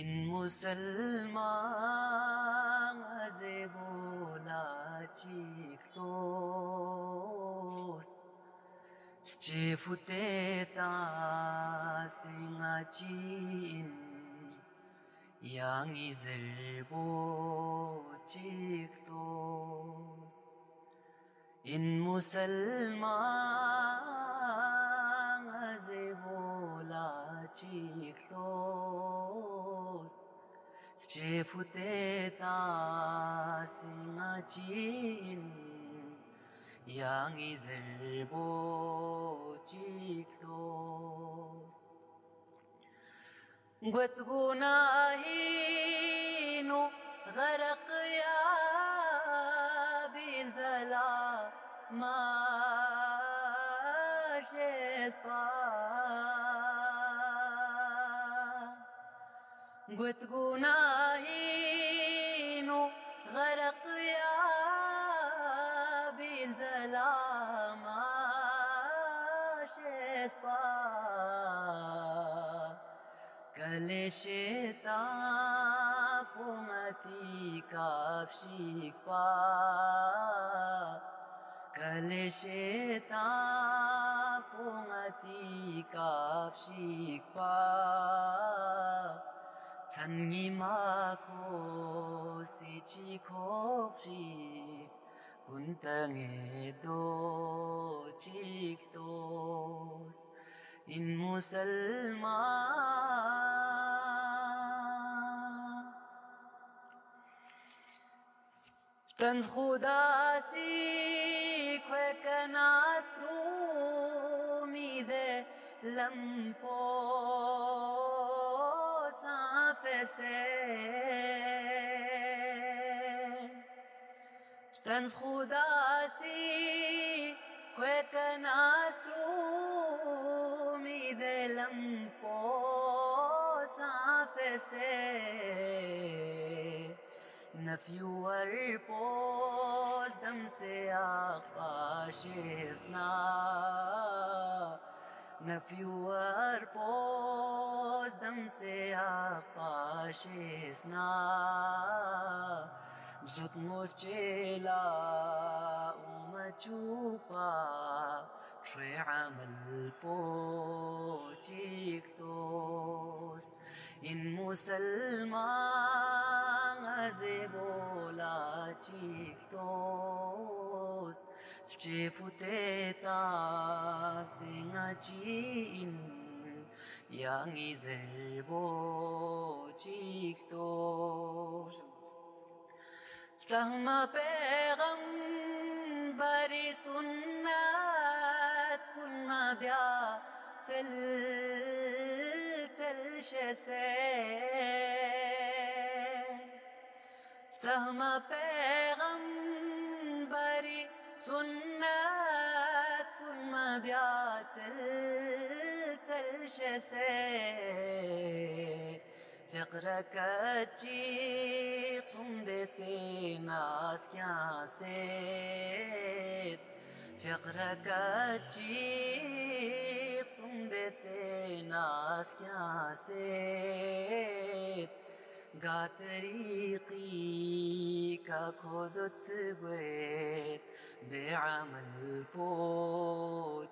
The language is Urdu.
إن مسلمان زبولا chiktos chefuteta singachin yang izelbo chiktos إن مسلمان زبولا chiktos chefuteta singachin yang izelbo chiktos قد جناهينو غرق يا بالزلا ما شسبا قد جناهينو غرق يا بالزلا ما شسبا كالشتا قومتي كافشيكبا كالشتا قومتي كافشيكبا 찬기마고 시치코프시 군땅에도 직도스 인 무슬만 تنز خداسي كوكا ناسترومي ده لمبو سافسي تنز خداسي كوكا ناسترومي ده لمبو سافسي نفيو ورپوز دم سے آقاشیسنا نفيو ورپوز دم سے آقاشیسنا بزود مرچلا ومچوبا شوي عمل بوچيكتوس إن مسلمان زبولا chiktos chefuteta singachin yang izelbo chiktos Zahma peygambari sunnat kun mabya tel shese Zahma peygambari sunnat kun mabya tel shese فقرك تجيق صندسي ناس كاسيت فقرك تجيق صندسي ناس كاسيت قا طريقي كاكودت بيت بعمل بوچيكتوس